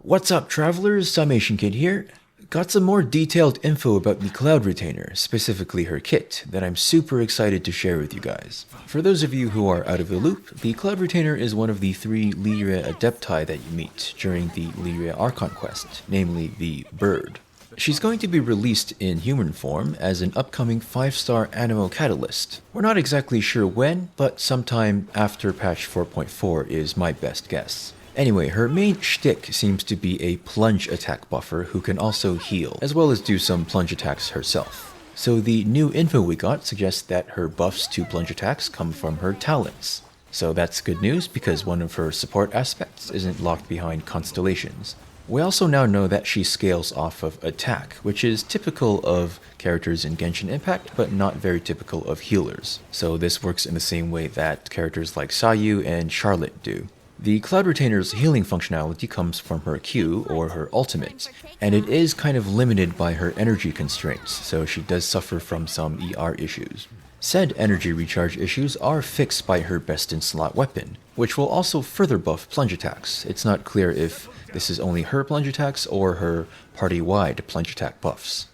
What's up, travelers? SummationKid here. Got some more detailed info about the Cloud Retainer, specifically her kit, that I'm super excited to share with you guys. For those of you who are out of the loop, the Cloud Retainer is one of the 3 Lyria Adepti that you meet during the Lyria Archon quest, namely the Bird. She's going to be released in human form as an upcoming 5-star Animo Catalyst. We're not exactly sure when, but sometime after patch 4.4 is my best guess. Anyway, her main shtick seems to be a plunge attack buffer who can also heal, as well as do some plunge attacks herself. So the new info we got suggests that her buffs to plunge attacks come from her talents. So that's good news because one of her support aspects isn't locked behind Constellations. We also now know that she scales off of attack, which is typical of characters in Genshin Impact, but not very typical of healers. So this works in the same way that characters like Xiao and Charlotte do. The Cloud Retainer's healing functionality comes from her Q, or her ultimate, and it is kind of limited by her energy constraints, so she does suffer from some ER issues. Said energy recharge issues are fixed by her best-in-slot weapon, which will also further buff plunge attacks. It's not clear if this is only her plunge attacks or her party-wide plunge attack buffs.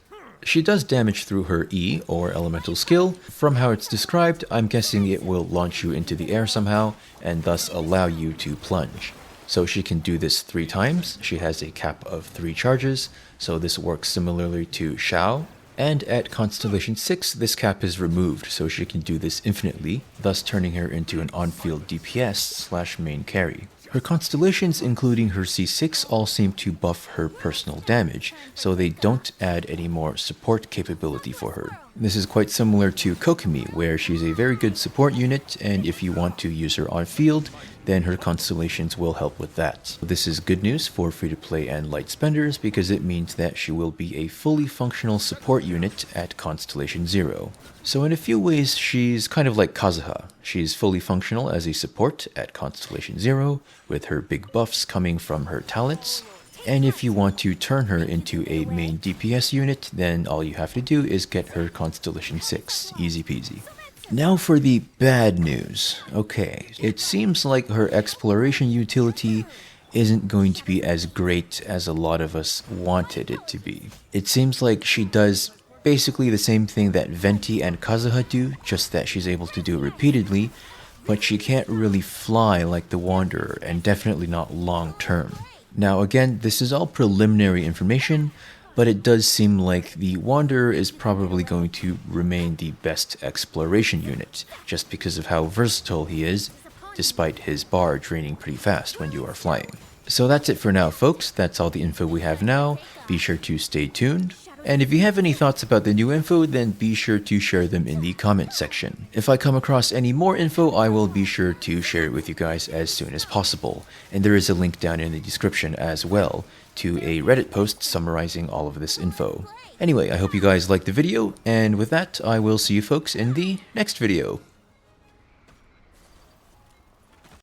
She does damage through her E, or elemental skill. From how it's described, I'm guessing it will launch you into the air somehow, and thus allow you to plunge. So she can do this 3 times. She has a cap of 3 charges, so this works similarly to Xiao. And at Constellation 6, this cap is removed, so she can do this infinitely, thus turning her into an on-field DPS / main carry. Her constellations, including her C6, all seem to buff her personal damage, so they don't add any more support capability for her. This is quite similar to Kokomi, where she's a very good support unit, and if you want to use her on field, then her constellations will help with that. This is good news for free-to-play and light spenders because it means that she will be a fully functional support unit at Constellation 0. So in a few ways, she's kind of like Kazuha. She's fully functional as a support at Constellation 0, with her big buffs coming from her talents. And if you want to turn her into a main DPS unit, then all you have to do is get her Constellation 6, easy peasy. Now for the bad news. Okay, it seems like her exploration utility isn't going to be as great as a lot of us wanted it to be. It seems like she does basically the same thing that Venti and Kazuha do, just that she's able to do it repeatedly, but she can't really fly like the Wanderer, and definitely not long term. Now again, this is all preliminary information, but it does seem like the Wanderer is probably going to remain the best exploration unit, just because of how versatile he is, despite his bar draining pretty fast when you are flying. So that's it for now, folks. That's all the info we have now. Be sure to stay tuned. And if you have any thoughts about the new info, then be sure to share them in the comment section. If I come across any more info, I will be sure to share it with you guys as soon as possible. And there is a link down in the description as well to a Reddit post summarizing all of this info. Anyway, I hope you guys liked the video, and with that, I will see you folks in the next video.